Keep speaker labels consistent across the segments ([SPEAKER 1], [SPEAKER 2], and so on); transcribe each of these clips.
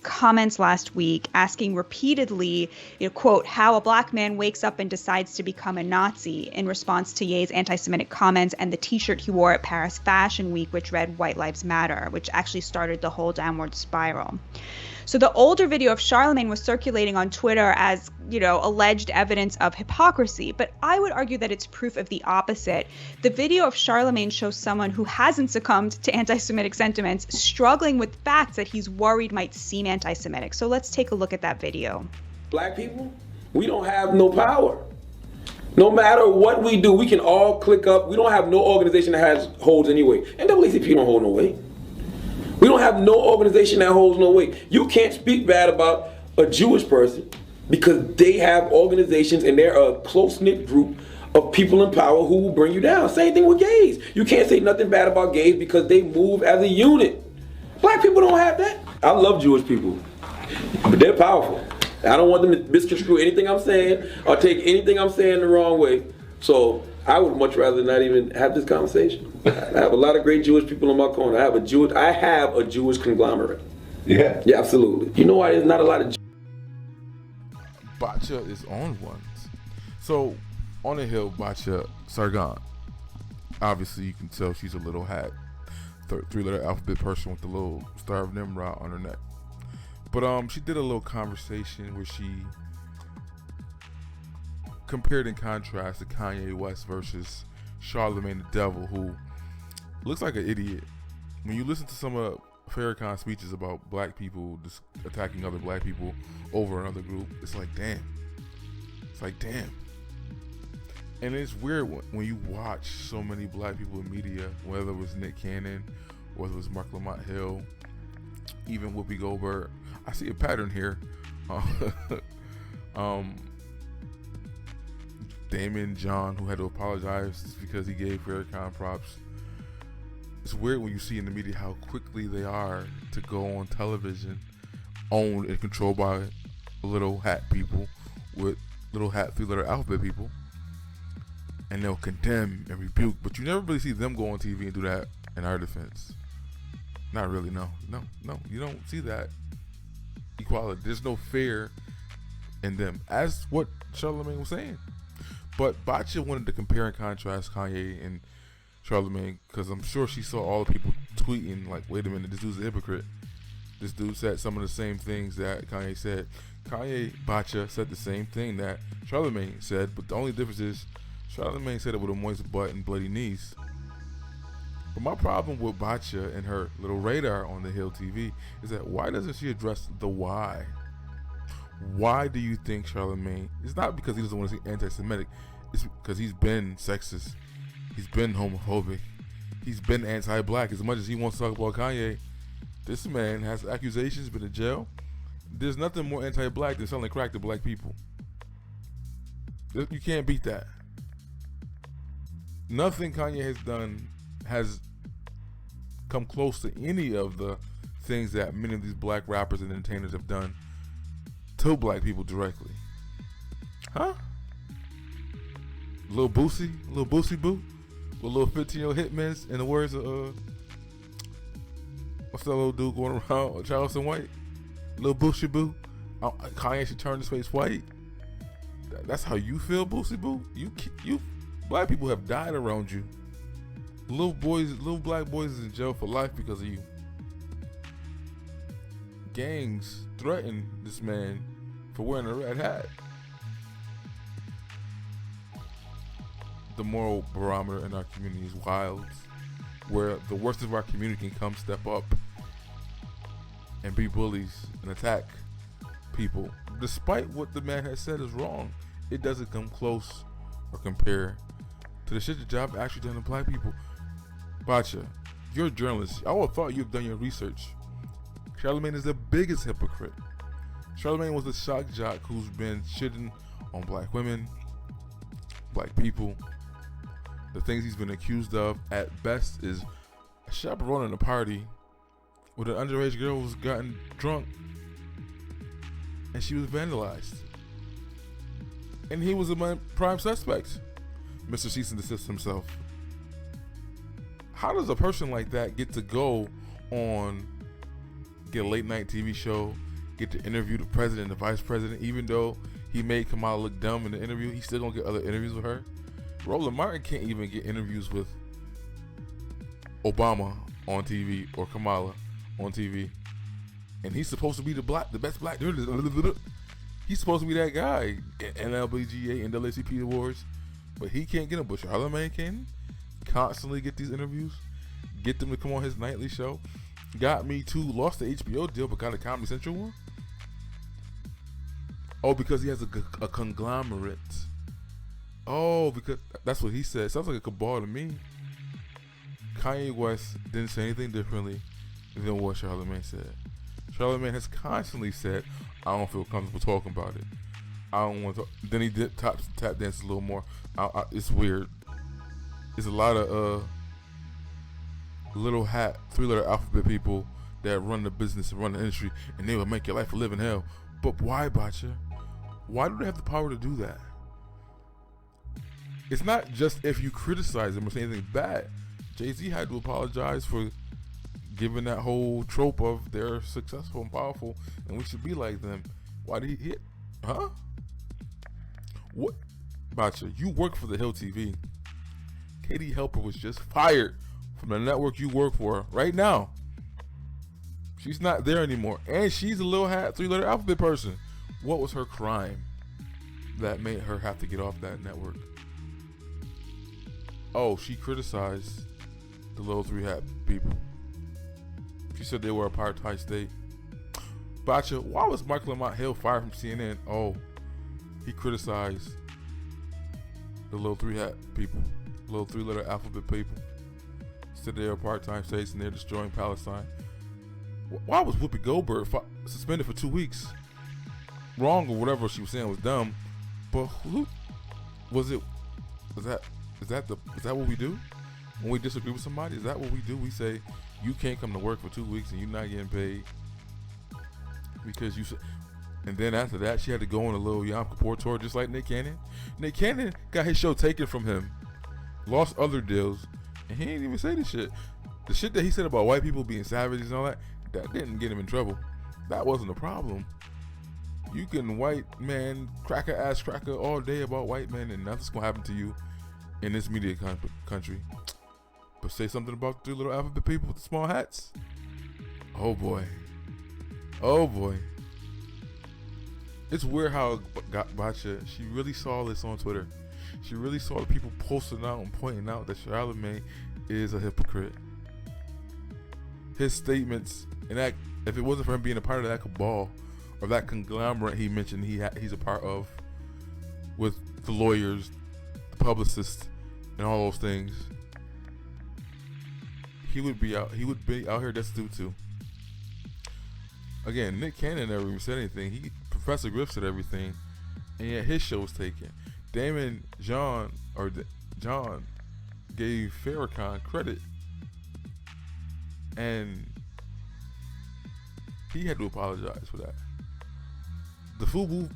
[SPEAKER 1] comments last week asking repeatedly, quote, how a black man wakes up and decides to become a Nazi in response to Ye's anti-Semitic comments and the t-shirt he wore at Paris Fashion Week, which read White Lives Matter, which actually started the whole downward spiral. So the older video of Charlemagne was circulating on Twitter as, alleged evidence of hypocrisy, but I would argue that it's proof of the opposite. The video of Charlemagne shows someone who hasn't succumbed to anti-Semitic sentiments struggling with facts that he's worried might seem anti-Semitic. So let's take a look at that video.
[SPEAKER 2] Black people, we don't have no power. No matter what we do, we can all click up. We don't have no organization that holds any weight. NAACP don't hold no weight. We don't have no organization that holds no weight. You can't speak bad about a Jewish person because they have organizations and they're a close-knit group of people in power who will bring you down. Same thing with gays. You can't say nothing bad about gays because they move as a unit. Black people don't have that. I love Jewish people, but they're powerful. I don't want them to misconstrue anything I'm saying or take anything I'm saying the wrong way. So I would much rather not even have this conversation. I have a lot of great Jewish people in my corner. I have a Jewish conglomerate.
[SPEAKER 3] Yeah.
[SPEAKER 2] Yeah, absolutely. You know why there's not a lot of
[SPEAKER 4] Batya is on ones. So on the hill, Ungar-Sargon. Obviously you can tell she's a little hat. Three-letter alphabet person with the little Star of Nimrod on her neck. But she did a little conversation where she compared and contrasted Kanye West versus Charlemagne the Devil, who looks like an idiot. When you listen to some of Farrakhan's speeches about black people just attacking other black people over another group, it's like, damn. And it's weird when you watch so many black people in media, whether it was Nick Cannon, whether it was Mark Lamont Hill, even Whoopi Goldberg. I see a pattern here. Damon John, who had to apologize because he gave Farrakhan props. It's weird when you see in the media how quickly they are to go on television, owned and controlled by little hat people with little hat three-letter alphabet people, and they'll condemn and rebuke, but you never really see them go on TV and do that in our defense. Not really, no, you don't see that equality. There's no fair in them, as what Charlemagne was saying. But Batya wanted to compare and contrast Kanye and Charlemagne because I'm sure she saw all the people tweeting like, wait a minute, this dude's a hypocrite. This dude said some of the same things that Kanye said. Batya said the same thing that Charlemagne said, but the only difference is Charlemagne said it with a moist butt and bloody knees. But my problem with Batya and her little radar on the Hill TV is that why doesn't she address the why? Why do you think Charlemagne? It's not because he doesn't want to see anti-Semitic. It's because he's been sexist. He's been homophobic. He's been anti-black. As much as he wants to talk about Kanye, this man has accusations, been in jail. There's nothing more anti-black than selling crack to black people. You can't beat that. Nothing Kanye has done has come close to any of the things that many of these black rappers and entertainers have done to black people directly. Huh? Little Boosie Boo? With little 15-year-old hitmen, in the words of what's that little dude going around, Charleston White? Little Boosie Boo? Kanye should turn his face white? That's how you feel, Boosie Boo? You black people have died around you. Little black boys is in jail for life because of you. Gangs threaten this man for wearing a red hat. The moral barometer in our community is wild, where the worst of our community can come step up and be bullies and attack people. Despite what the man has said is wrong, it doesn't come close or compare to the shit that y'all actually done to black people. Batya, you're a journalist. I would have thought you've done your research. Charlemagne is the biggest hypocrite. Charlemagne was the shock jock who's been shitting on black women, black people. The things he's been accused of at best is chaperoning a party where the underage girl was gotten drunk and she was vandalized. And he was a prime suspect, Mr. Cease and Desist himself. How does a person like that get to go on, get a late night TV show, get to interview the president and the vice president, even though he made Kamala look dumb in the interview. He's still gonna get other interviews with her. Roland Martin can't even get interviews with Obama on TV or Kamala on TV, and he's supposed to be the best black dude. He's supposed to be that guy in NLBGA and NAACP awards, but he can't get them. But Charlemagne can constantly get these interviews, get them to come on his nightly show. Got Me Too lost the HBO deal, but got a Comedy Central one. Oh, because he has a conglomerate. Oh, because that's what he said. Sounds like a cabal to me. Kanye West didn't say anything differently than what Charlemagne said. Charlemagne has constantly said, I don't feel comfortable talking about it. I don't want to. Then he did tap dance a little more. It's weird. It's a lot of little hat, 3-letter alphabet people that run the business and run the industry, and they will make your life a living hell. But why, Batya? Why do they have the power to do that? It's not just if you criticize them or say anything bad. Jay-Z had to apologize for giving that whole trope of they're successful and powerful and we should be like them. Why did he hit? Huh? What? Batya, you work for the Hill TV. Katie Helper was just fired from the network you work for right now. She's not there anymore. And she's a little hat, 3-letter alphabet person. What was her crime that made her have to get off that network? Oh, she criticized the little 3-hat people. She said they were a apartheid state. Batya, why was Michael Lamont Hill fired from CNN? Oh, he criticized the little 3-hat people, little 3-letter alphabet people. Said they're apartheid states and they're destroying Palestine. Why was Whoopi Goldberg suspended for 2 weeks? Wrong or whatever she was saying was dumb. But who was it? Is that what we do when we disagree with somebody? Is that what we do? We say you can't come to work for 2 weeks and you're not getting paid because you. And then after that, she had to go on a little Yom Kippur tour, just like Nick Cannon. Nick Cannon got his show taken from him, lost other deals, and he didn't even say the shit. The shit that he said about white people being savages and all that, that didn't get him in trouble. That wasn't a problem. You can white man cracker ass cracker all day about white men and nothing's gonna happen to you in this media country. But say something about the 3-letter alphabet people with the small hats. Oh boy. Oh boy. It's weird how Batya, she really saw this on Twitter. She really saw the people posting out and pointing out that Charlemagne is a hypocrite. His statements, and that if it wasn't for him being a part of that cabal or that conglomerate he mentioned he's a part of with the lawyers, the publicists, and all those things, he would be out here destitute too. Again, Nick Cannon never even said anything. Professor Griff said everything, and yet his show was taken. John gave Farrakhan credit, and he had to apologize for that. The FUBU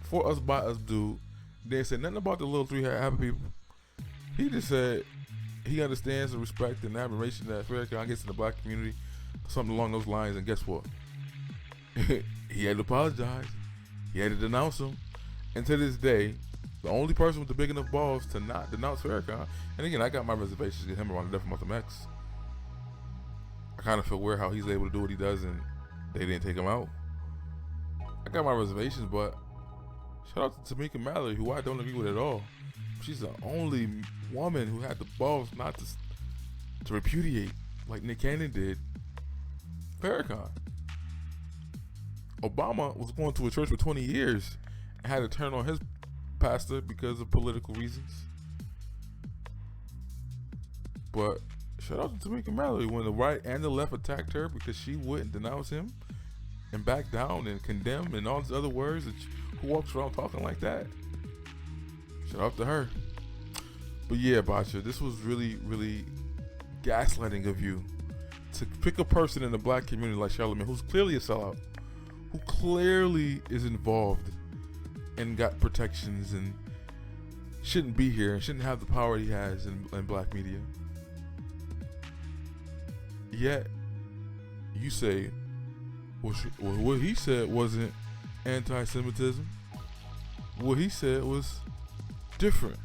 [SPEAKER 4] for us by us dude didn't say nothing about the little 3-hat people. He just said he understands the respect and admiration that Farrakhan gets in the black community, something along those lines. And guess what? He had to apologize. He had to denounce him. And to this day, the only person with the big enough balls to not denounce Farrakhan, and again, I got my reservations to get him around the death of Malcolm X. I kind of feel weird how he's able to do what he does and they didn't take him out. I got my reservations, but shout out to Tamika Mallory, who I don't agree with at all. She's the only woman who had the balls not to repudiate, like Nick Cannon did, Farrakhan. Obama was going to a church for 20 years and had to turn on his pastor because of political reasons. But shout out to Tamika Mallory when the right and the left attacked her because she wouldn't denounce him and back down and condemn and all these other words. Who walks around talking like that? Shout out to her. But yeah, Batya, this was really, really gaslighting of you to pick a person in the black community like Charlemagne, who's clearly a sellout, who clearly is involved and got protections and shouldn't be here and shouldn't have the power he has in black media. Yet you say, what he said wasn't anti-Semitism. What he said was different.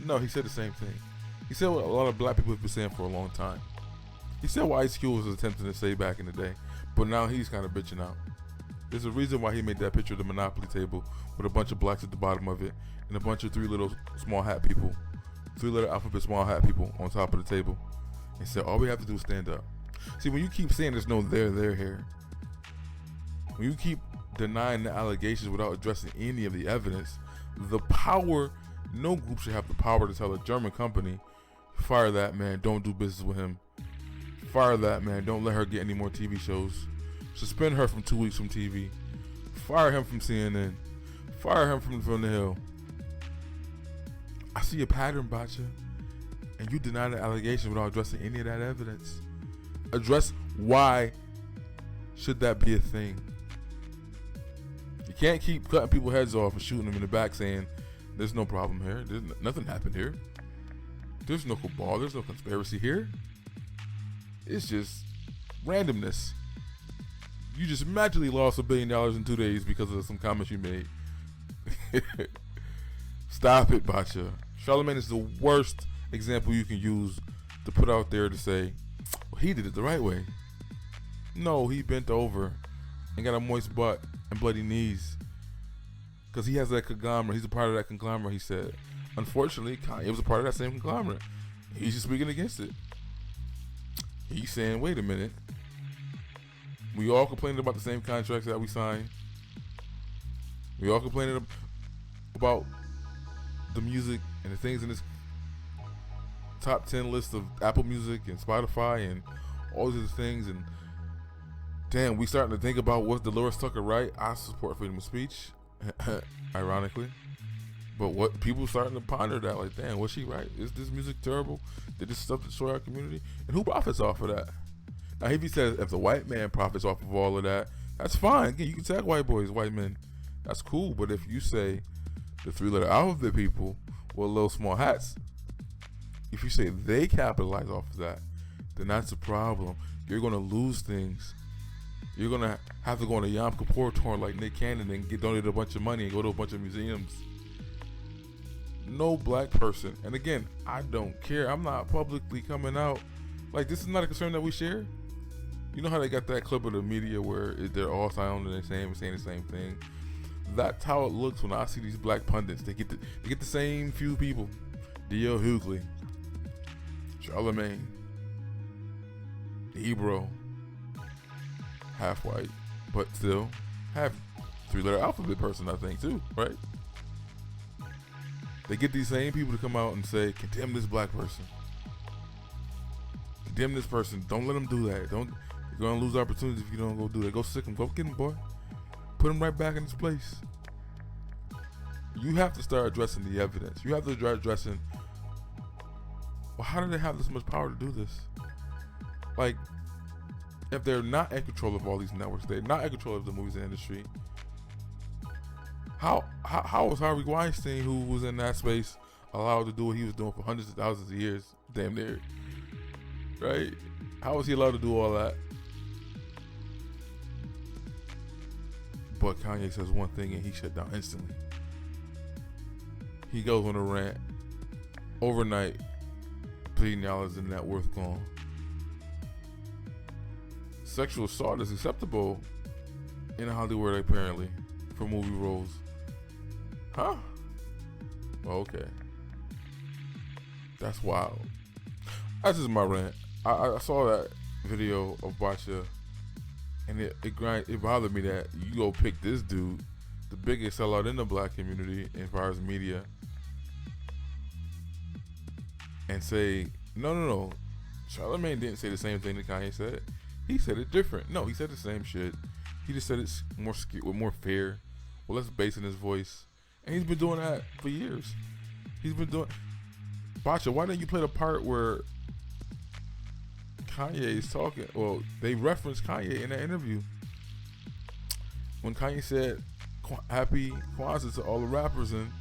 [SPEAKER 4] No, he said the same thing. He said what a lot of black people have been saying for a long time. He said what Ice Cube was attempting to say back in the day, but now he's kind of bitching out. There's a reason why he made that picture of the Monopoly table with a bunch of blacks at the bottom of it and a bunch of 3 little small hat people, 3-letter alphabet small hat people on top of the table, and said all we have to do is stand up. See, when you keep saying there's no there here, when you keep denying the allegations without addressing any of the evidence, the power, no group should have the power to tell a German company, fire that man, don't do business with him. Fire that man, don't let her get any more TV shows. Suspend her from 2 weeks from TV. Fire him from CNN. Fire him from the Hill. I see a pattern, Batya, and you deny the allegation without addressing any of that evidence. Address why should that be a thing. You can't keep cutting people's heads off and shooting them in the back saying there's no problem here. Nothing happened here. There's no cabal. There's no conspiracy here. It's just randomness. You just magically lost $1 billion in 2 days because of some comments you made. Stop it, Batya. Charlemagne is the worst example you can use to put out there to say, well, he did it the right way. No, he bent over and got a moist butt and bloody knees. Because he has that conglomerate. He's a part of that conglomerate, he said. Unfortunately, Kanye was a part of that same conglomerate. He's just speaking against it. He's saying, wait a minute. We all complaining about the same contracts that we signed. We all complaining about the music and the things in this top 10 list of Apple Music and Spotify and all these other things. And damn, we starting to think about was Dolores Tucker right? I support freedom of speech, ironically. But what people starting to ponder that, like, damn, was she right? Is this music terrible? Did this stuff destroy our community? And who profits off of that? Now, if he says if the white man profits off of all of that, that's fine. Again, you can tag white boys, white men. That's cool. But if you say the 3-letter alphabet people with little small hats, if you say they capitalize off of that, then that's a problem. You're going to lose things. You're going to have to go on a Yom Kippur tour like Nick Cannon and get donated a bunch of money and go to a bunch of museums. No black person, and again, I don't care. I'm not publicly coming out. Like, this is not a concern that we share. You know how they got that clip of the media where they're all sounding the same and saying the same thing? That's how it looks when I see these black pundits. They get the same few people. D.L. Hughley, Charlemagne, Ebro, half white, but still half 3-letter alphabet person, I think, too, right? They get these same people to come out and say, condemn this black person. Condemn this person. Don't let them do that. You're going to lose opportunities if you don't go do that. Go sick him. Go get him, boy. Put him right back in his place. You have to start addressing the evidence. You have to start addressing, well, how do they have this much power to do this? Like, if they're not in control of all these networks, they're not in control of the movies industry, How was Harvey Weinstein, who was in that space, allowed to do what he was doing for hundreds of thousands of years, damn near, right? How was he allowed to do all that? But Kanye says one thing and he shut down instantly. He goes on a rant overnight, pleading y'all is the net worth gone. Sexual assault is acceptable in Hollywood, apparently, for movie roles. Huh? Okay. That's wild. That's just my rant. I saw that video of Batya, and it bothered me that you go pick this dude, the biggest sellout in the black community as far as media, and say, no. Charlemagne didn't say the same thing that Kanye said. He said it different. No, he said the same shit. He just said it's more fair, with less bass in his voice. And he's been doing that for years. He's been doing... Batya, why didn't you play the part where Kanye is talking? Well, they referenced Kanye in that interview. When Kanye said, happy Kwanzaa to all the rappers and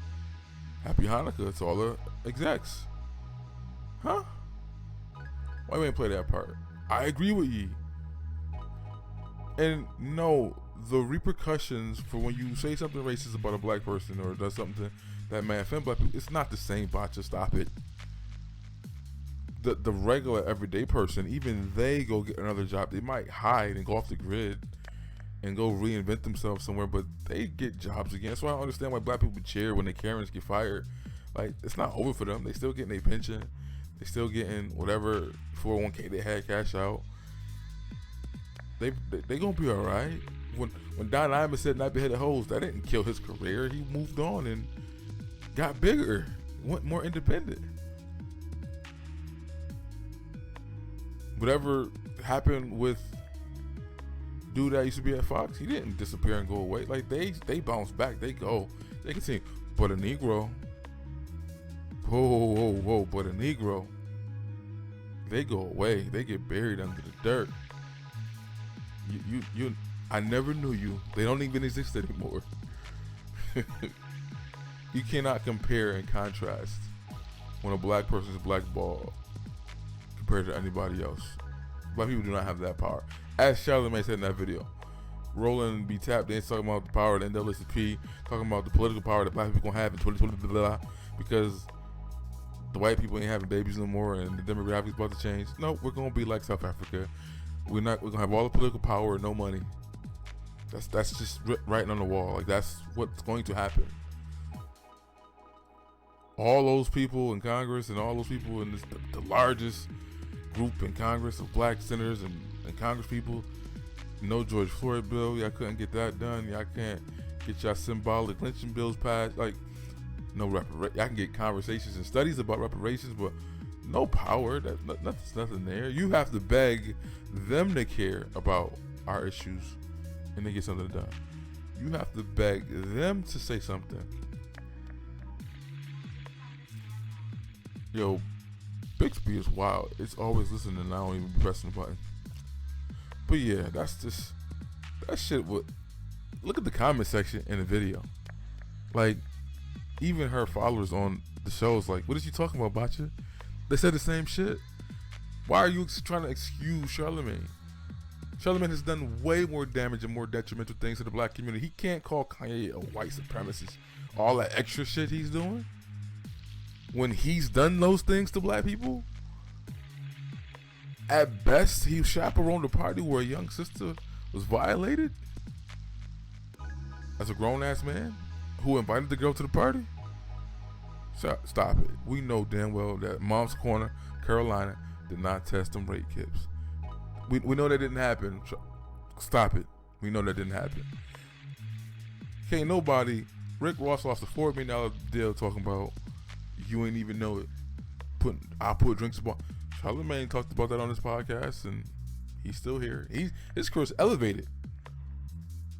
[SPEAKER 4] happy Hanukkah to all the execs. Huh? Why didn't you play that part? I agree with ye. And no, the repercussions for when you say something racist about a black person or does something that may offend black people, it's not the same, Batya. Stop it. The regular everyday person, even they go get another job. They might hide and go off the grid and go reinvent themselves somewhere, but they get jobs again. That's why I don't understand why black people cheer when the Karens get fired. Like, it's not over for them. They still getting their pension. They still getting whatever 401k they had cash out. They gonna be all right. When Don Imus said not beheaded hoes, that didn't kill his career. He moved on and got bigger, went more independent. Whatever happened with dude that used to be at Fox, he didn't disappear and go away. Like, they bounce back, they go, they continue. But a Negro, whoa, but a Negro, they go away, they get buried under the dirt. You I never knew you. They don't even exist anymore. You cannot compare and contrast when a black person is blackballed compared to anybody else. Black people do not have that power. As Charlemagne said in that video, Roland B. Tap dance talking about the power of the NAACP, talking about the political power that black people gonna have in 2020, because the white people ain't having babies no more and the demographics about to change. No, we're gonna be like South Africa. We're gonna have all the political power and no money. That's just writing on the wall. Like, that's what's going to happen. All those people in Congress and all those people in the largest group in Congress of black senators and Congress people, no George Floyd bill, y'all couldn't get that done. Y'all can't get y'all symbolic lynching bills passed. Like, no y'all can get conversations and studies about reparations, but no power. That's nothing there. You have to beg them to care about our issues and they get something done. You have to beg them to say something. Yo, Bixby is wild. It's always listening and I don't even be pressing the button. But yeah, that's just, that shit would, look at the comment section in the video. Like, even her followers on the show is like, what is you talking about, Batya? They said the same shit. Why are you trying to excuse Charlemagne? Charlemagne has done way more damage and more detrimental things to the black community. He can't call Kanye a white supremacist. All that extra shit he's doing when he's done those things to black people. At best, he chaperoned a party where a young sister was violated as a grown-ass man who invited the girl to the party. Stop it. We know damn well that Mom's Corner, Carolina, did not test them rape kits. We know that didn't happen. Stop it. We know that didn't happen. Can't nobody. Rick Ross lost a $4 million deal talking about you ain't even know it. I put drinks about. Charlemagne talked about that on his podcast, and he's still here. His career's elevated.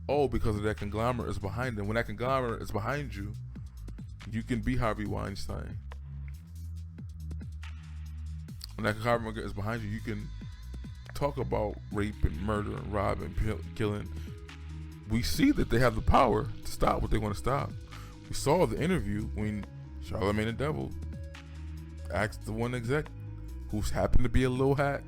[SPEAKER 4] Oh, because of that conglomerate is behind him. When that conglomerate is behind you, you can be Harvey Weinstein. When that conglomerate is behind you, you can talk about rape and murder and robbing and killing. We see that they have the power to stop what they want to stop. We saw the interview when Charlemagne the Devil asked the one exec, who's happened to be a little hat,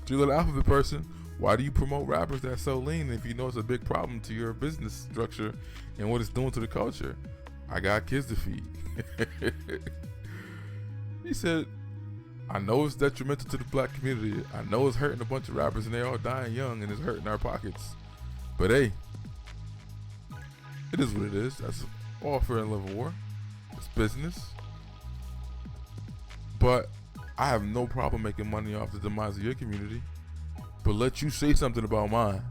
[SPEAKER 4] three-letter alphabet person, why do you promote rappers that sell lean if you know it's a big problem to your business structure and what it's doing to the culture? I got kids to feed. He said, I know it's detrimental to the black community. I know it's hurting a bunch of rappers and they're all dying young and it's hurting our pockets. But hey, it is what it is. That's all fair and level war. It's business. But I have no problem making money off the demise of your community. But let you say something about mine,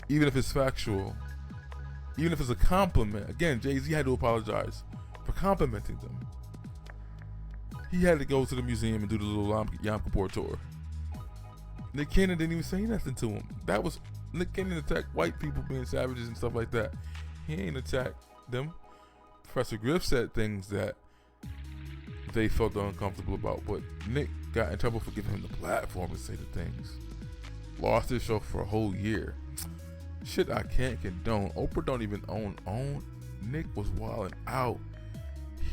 [SPEAKER 4] even if it's factual, even if it's a compliment. Again, Jay-Z had to apologize for complimenting them. He had to go to the museum and do the little Yom Kippur tour. Nick Cannon didn't even say nothing to him. That was Nick Cannon attacked white people being savages and stuff like that. He ain't attacked them. Professor Griff said things that they felt uncomfortable about, but Nick got in trouble for giving him the platform to say the things. Lost his show for a whole year. Shit I can't condone. Oprah don't even own. Nick was wilding out.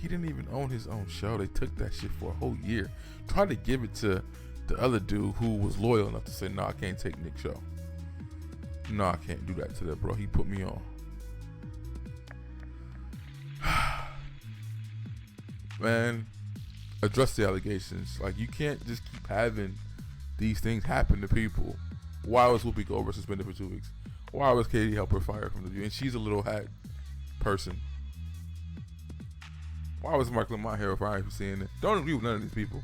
[SPEAKER 4] He didn't even own his own show. They took that shit for a whole year. Tried to give it to the other dude who was loyal enough to say, no, I can't take Nick's show. No, I can't do that to that, bro. He put me on. Man, address the allegations. Like, you can't just keep having these things happen to people. Why was Whoopi Goldberg suspended for 2 weeks? Why was Katie Helper fired from the View? And she's a little hat person. Why was Mark Lamont here fired from CNN? Don't agree with none of these people.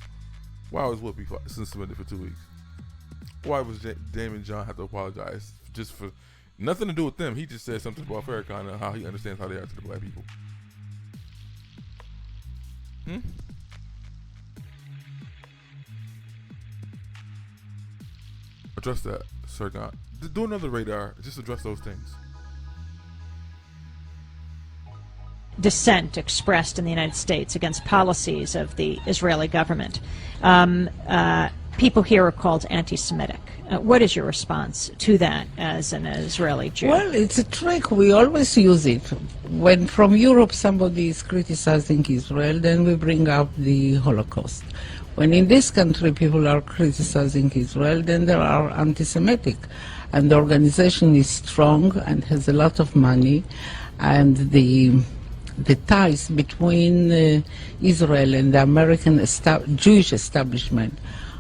[SPEAKER 4] Why was Whoopi suspended for 2 weeks? Why was Damon John have to apologize just for nothing to do with them? He just said something about Farrakhan and how he understands how they are to the black people. Address that, Sargon. Do another radar. Just address those things.
[SPEAKER 3] Dissent expressed in the United States against policies of the Israeli government. People here are called anti-Semitic. What is your response to that as an Israeli Jew?
[SPEAKER 5] Well, it's a trick. We always use it. When from Europe somebody is criticizing Israel, then we bring up the Holocaust. When in this country people are criticizing Israel, then there are anti-Semitic. And the organization is strong and has a lot of money, and the ties between Israel and the American Jewish establishment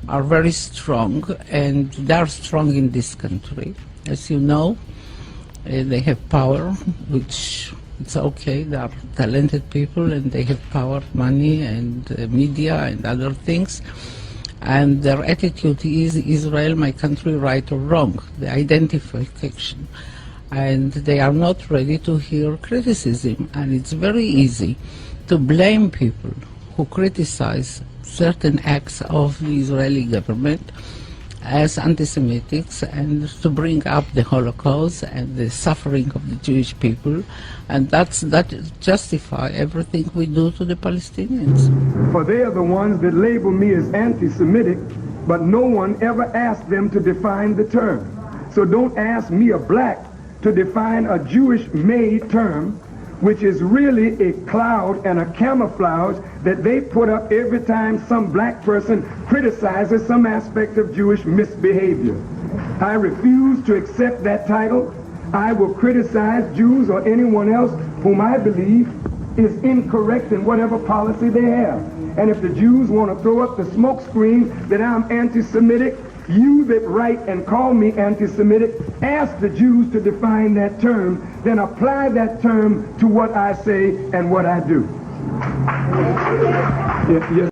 [SPEAKER 5] are very strong, and they are strong in this country. As you know, they have power, which it's okay. They are talented people, and they have power, money, and media, and other things. And their attitude is Israel, my country, right or wrong, the identification. And they are not ready to hear criticism. And it's very easy to blame people who criticize certain acts of the Israeli government as anti-Semitics, and to bring up the Holocaust and the suffering of the Jewish people, and that justify everything we do to the Palestinians.
[SPEAKER 6] For they are the ones that label me as anti-Semitic, but no one ever asked them to define the term. So don't ask me, a black, to define a Jewish-made term, which is really a cloud and a camouflage that they put up every time some black person criticizes some aspect of Jewish misbehavior. I refuse to accept that title. I will criticize Jews or anyone else whom I believe is incorrect in whatever policy they have. And if the Jews want to throw up the smoke screen that I'm anti-Semitic, you that write and call me anti-Semitic, ask the Jews to define that term, then apply that term to what I say and what I do. Yes.